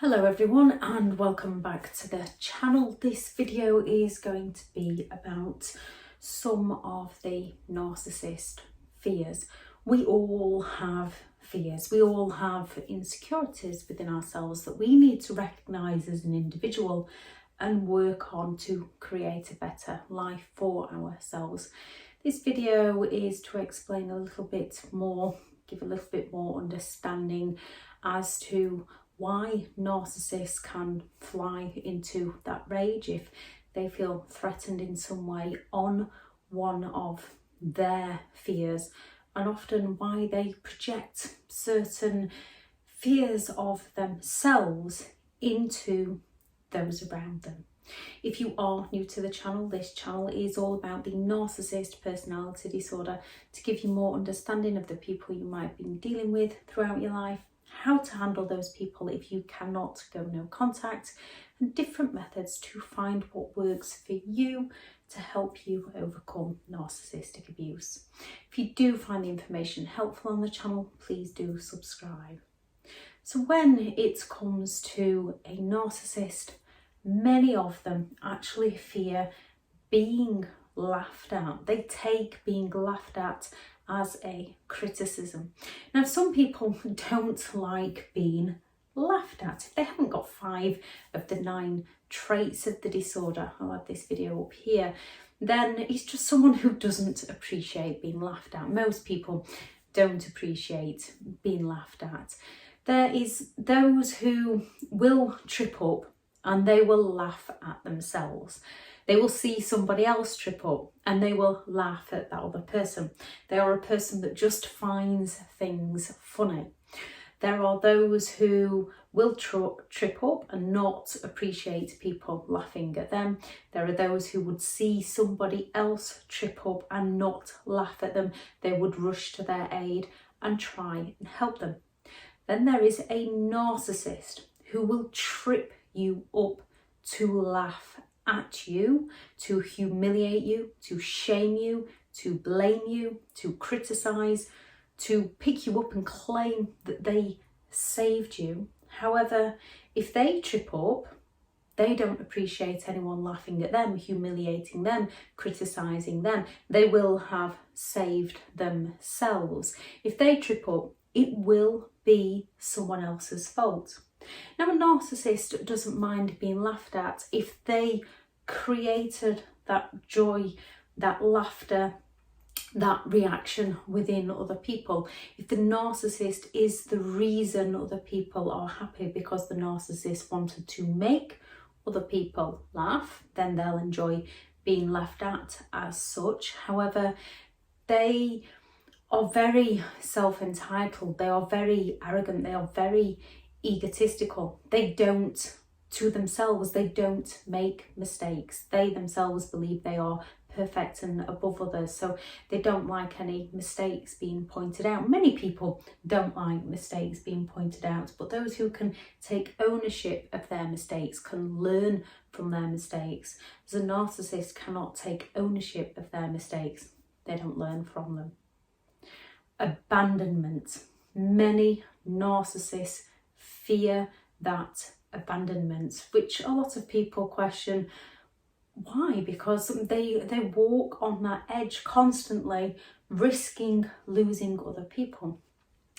Hello everyone and welcome back to the channel. This video is going to be about some of the narcissist fears. We all have fears. We all have insecurities within ourselves that we need to recognise as an individual and work on to create a better life for ourselves. This video is to explain a little bit more, give a little bit more understanding as to why narcissists can fly into that rage if they feel threatened in some way on one of their fears, and often why they project certain fears of themselves into those around them. If you are new to the channel, this channel is all about the narcissist personality disorder, to give you more understanding of the people you might have been dealing with throughout your life, how to handle those people if you cannot go no contact, and different methods to find what works for you to help you overcome narcissistic abuse. If you do find the information helpful on the channel, please do subscribe. So when it comes to a narcissist, many of them actually fear being laughed at. They take being laughed at as a criticism. Now, some people don't like being laughed at. If they haven't got 5 of the 9 traits of the disorder, I'll add this video up here, then it's just someone who doesn't appreciate being laughed at. Most people don't appreciate being laughed at. There is those who will trip up and they will laugh at themselves. They will see somebody else trip up and they will laugh at that other person. They are a person that just finds things funny. There are those who will trip up and not appreciate people laughing at them. There are those who would see somebody else trip up and not laugh at them. They would rush to their aid and try and help them. Then there is a narcissist who will trip you up to laugh at you, to humiliate you, to shame you, to blame you, to criticize, to pick you up and claim that they saved you. However, if they trip up, they don't appreciate anyone laughing at them, humiliating them, criticizing them. They will have saved themselves. If they trip up, it will be someone else's fault. Now, a narcissist doesn't mind being laughed at if they created that joy, that laughter, that reaction within other people. If the narcissist is the reason other people are happy because the narcissist wanted to make other people laugh, then they'll enjoy being laughed at as such. However, they are very self-entitled, they are very arrogant, they are very egotistical. They don't, to themselves, they don't make mistakes. They themselves believe they are perfect and above others, so they don't like any mistakes being pointed out. Many people don't like mistakes being pointed out, but those who can take ownership of their mistakes, can learn from their mistakes. As a narcissist cannot take ownership of their mistakes, they don't learn from them. Abandonment. Many narcissists fear that abandonment, which a lot of people question why, because they walk on that edge constantly, risking losing other people.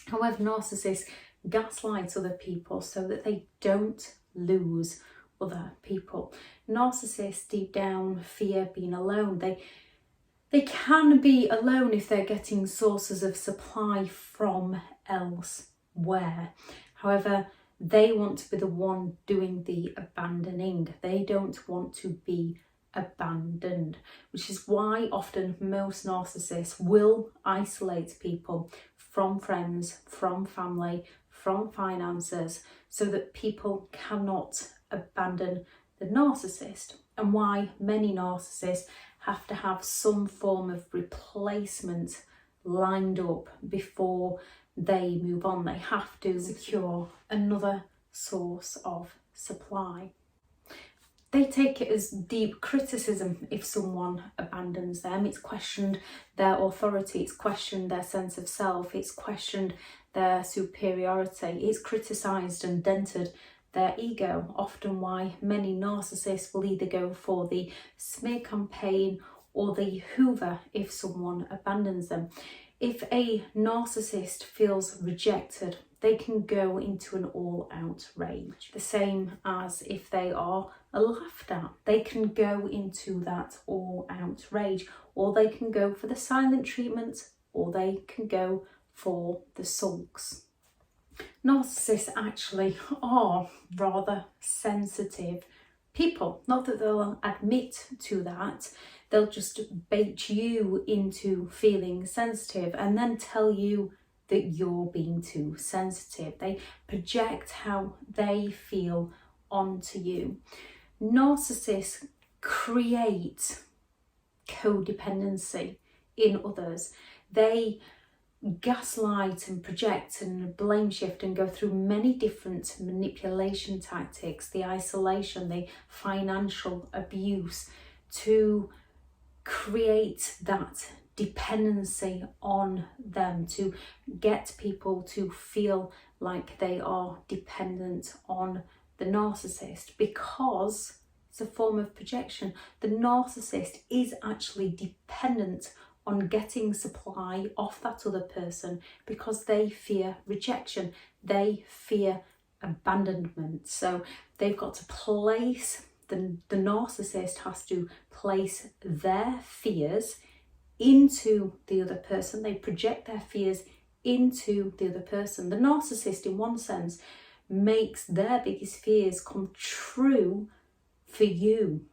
However, narcissists gaslight other people so that they don't lose other people. Narcissists deep down fear being alone. They can be alone if they're getting sources of supply from elsewhere. However, they want to be the one doing the abandoning. They don't want to be abandoned, which is why often most narcissists will isolate people from friends, from family, from finances, so that people cannot abandon the narcissist, and why many narcissists have to have some form of replacement lined up before they move on. They have to secure another source of supply. They take it as deep criticism if someone abandons them. It's questioned their authority, it's questioned their sense of self, it's questioned their superiority, it's criticised and dented their ego. Often why many narcissists will either go for the smear campaign or the hoover if someone abandons them. If a narcissist feels rejected, they can go into an all-out rage. The same as if they are laughed at, they can go into that all-out rage, or they can go for the silent treatment, or they can go for the sulks. Narcissists actually are rather sensitive people. Not that they'll admit to that, they'll just bait you into feeling sensitive and then tell you that you're being too sensitive. They project how they feel onto you. Narcissists create codependency in others. They gaslight and project and blame shift and go through many different manipulation tactics, the isolation, the financial abuse, to create that dependency on them, to get people to feel like they are dependent on the narcissist, because it's a form of projection. The narcissist is actually dependent on getting supply off that other person because they fear rejection, they fear abandonment. So they've got to place, the narcissist has to place their fears into the other person. They project their fears into the other person. The narcissist, in one sense, makes their biggest fears come true for you,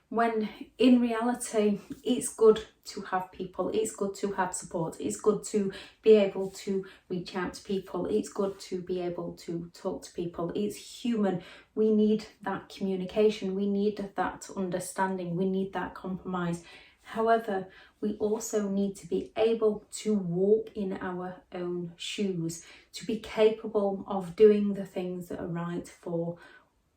when in reality it's good to have people, it's good to have support, it's good to be able to reach out to people, it's good to be able to talk to people. It's human. We need that communication, we need that understanding, we need that compromise. However, we also need to be able to walk in our own shoes, to be capable of doing the things that are right for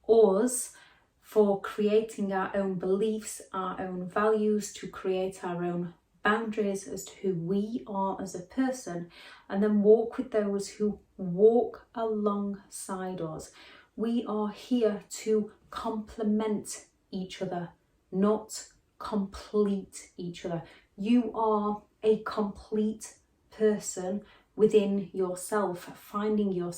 us, for creating our own beliefs, our own values, to create our own boundaries as to who we are as a person, and then walk with those who walk alongside us. We are here to complement each other, not complete each other. You are a complete person within yourself, finding your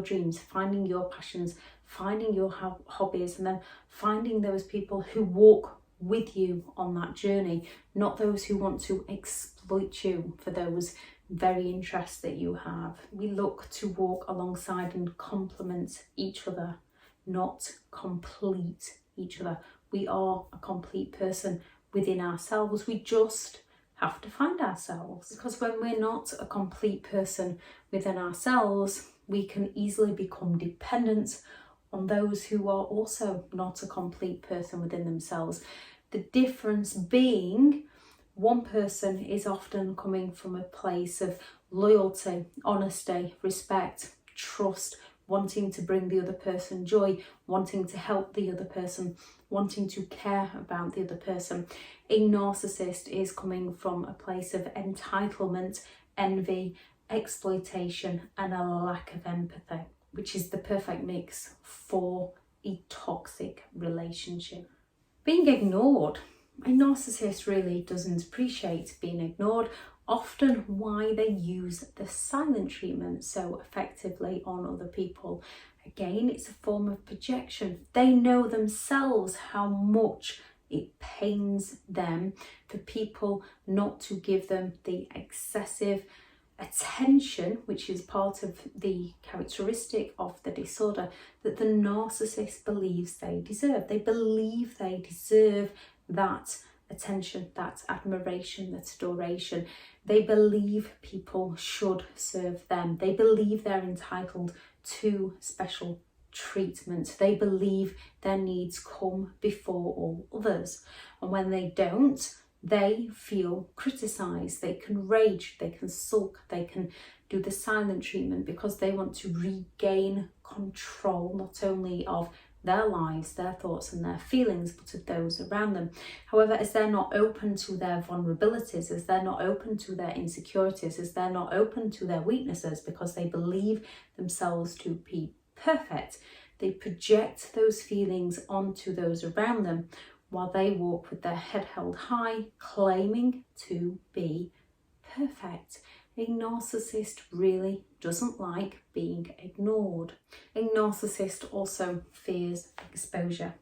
dreams, finding your passions, finding your hobbies, and then finding those people who walk with you on that journey, not those who want to exploit you for those very interests that you have. We look to walk alongside and complement each other, not complete each other. We are a complete person within ourselves. We just have to find ourselves, because when we're not a complete person within ourselves, we can easily become dependent on those who are also not a complete person within themselves. The difference being, one person is often coming from a place of loyalty, honesty, respect, trust, wanting to bring the other person joy, wanting to help the other person, wanting to care about the other person. A narcissist is coming from a place of entitlement, envy, exploitation, and a lack of empathy, which is the perfect mix for a toxic relationship. Being ignored. A narcissist really doesn't appreciate being ignored, often why they use the silent treatment so effectively on other people. Again, it's a form of projection. They know themselves how much it pains them for people not to give them the excessive attention, which is part of the characteristic of the disorder, that the narcissist believes they deserve. They believe they deserve that attention, that admiration, that adoration. They believe people should serve them. They believe they're entitled to special treatment. They believe their needs come before all others. And when they don't, they feel criticised. They can rage, they can sulk, they can do the silent treatment because they want to regain control not only of their lives, their thoughts and their feelings, but of those around them. However, as they're not open to their vulnerabilities, as they're not open to their insecurities, as they're not open to their weaknesses, because they believe themselves to be perfect. They project those feelings onto those around them while they walk with their head held high, claiming to be perfect. A narcissist really doesn't like being ignored. A narcissist also fears exposure.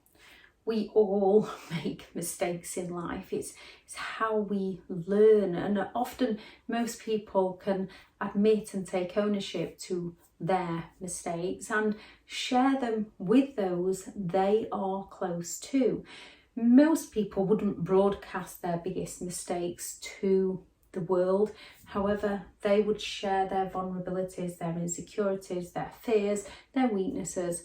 We all make mistakes in life. It's how we learn, and often most people can admit and take ownership to their mistakes and share them with those they are close to. Most people wouldn't broadcast their biggest mistakes to the world. However, they would share their vulnerabilities, their insecurities, their fears, their weaknesses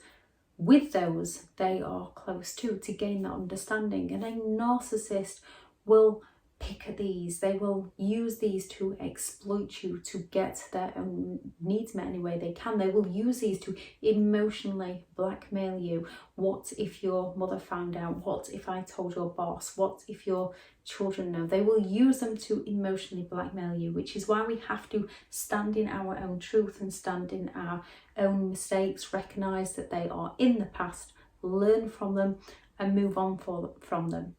with those they are close to gain that understanding. And a narcissist will pick at these. They will use these to exploit you, to get their own needs met any way they can. They will use these to emotionally blackmail you. What if your mother found out? What if I told your boss? What if your children know? They will use them to emotionally blackmail you, which is why we have to stand in our own truth and stand in our own mistakes, recognise that they are in the past, learn from them and move on from them.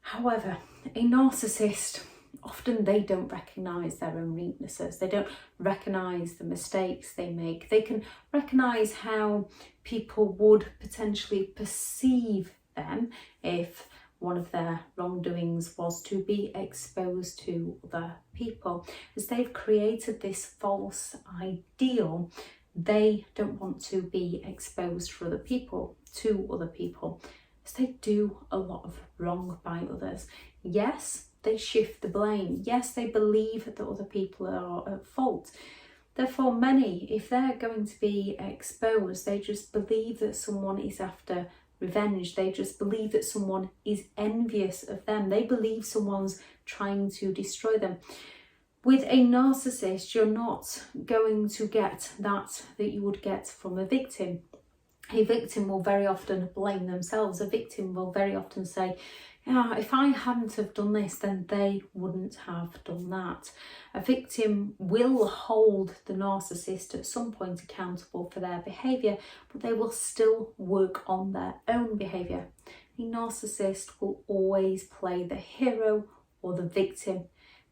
However, a narcissist, often they don't recognise their own weaknesses. They don't recognise the mistakes they make. They can recognise how people would potentially perceive them if one of their wrongdoings was to be exposed to other people. As they've created this false ideal, they don't want to be exposed to other people, as they do a lot of wrong by others. Yes, they shift the blame. Yes, they believe that other people are at fault. Therefore, many, if they're going to be exposed, they just believe that someone is after revenge. They just believe that someone is envious of them. They believe someone's trying to destroy them. With a narcissist, you're not going to get that you would get from a victim. A victim will very often blame themselves. A victim will very often say, yeah, if I hadn't have done this, then they wouldn't have done that. A victim will hold the narcissist at some point accountable for their behaviour, but they will still work on their own behaviour. A narcissist will always play the hero or the victim.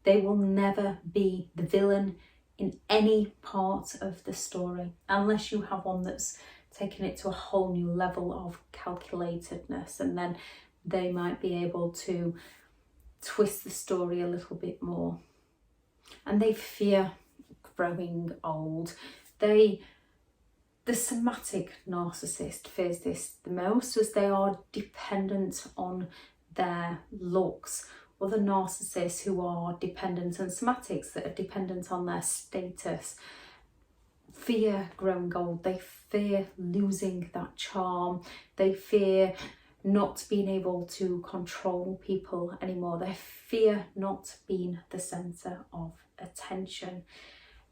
They will never be the villain in any part of the story, unless you have one that's taken it to a whole new level of calculatedness, and then they might be able to twist the story a little bit more. And they fear growing old. The somatic narcissist fears this the most, as they are dependent on their looks. Other narcissists who are dependent, and somatics that are dependent on their status, fear growing old. They fear losing that charm. They fear not being able to control people anymore. They fear not being the centre of attention.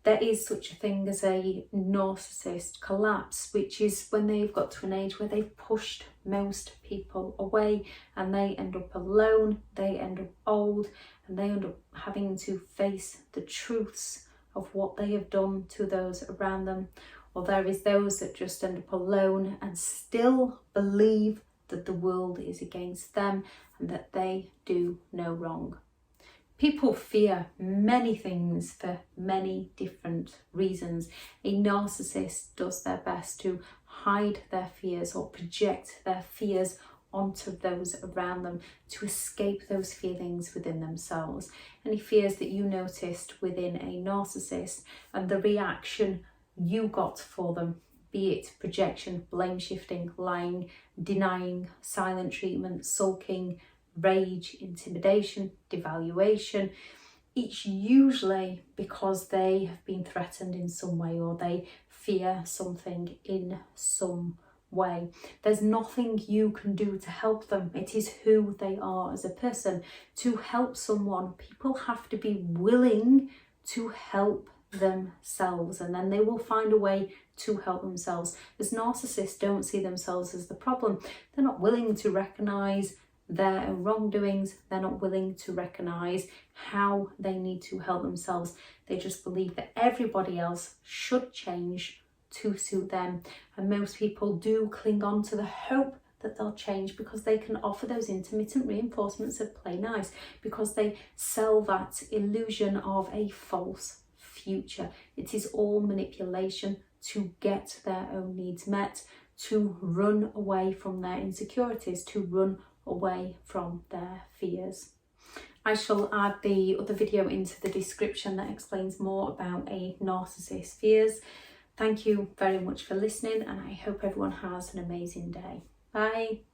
There is such a thing as a narcissist collapse, which is when they've got to an age where they've pushed most people away and they end up alone, they end up old, and they end up having to face the truths of what they have done to those around them. Or there is those that just end up alone and still believe that the world is against them and that they do no wrong. People fear many things for many different reasons. A narcissist does their best to hide their fears or project their fears onto those around them to escape those feelings within themselves. Any fears that you noticed within a narcissist and the reaction you got for them, be it projection, blame shifting, lying, denying, silent treatment, sulking, rage, intimidation, devaluation, each usually because they have been threatened in some way or they fear something in some way. There's nothing you can do to help them. It is who they are as a person. To help someone, people have to be willing to help themselves, and then they will find a way to help themselves. As narcissists don't see themselves as the problem. They're not willing to recognise their wrongdoings. They're not willing to recognise how they need to help themselves. They just believe that everybody else should change to suit them. And most people do cling on to the hope that they'll change because they can offer those intermittent reinforcements of play nice, because they sell that illusion of a false future. It is all manipulation to get their own needs met, to run away from their insecurities, to run away from their fears. I shall add the other video into the description that explains more about a narcissist's fears. Thank you very much for listening, and I hope everyone has an amazing day. Bye.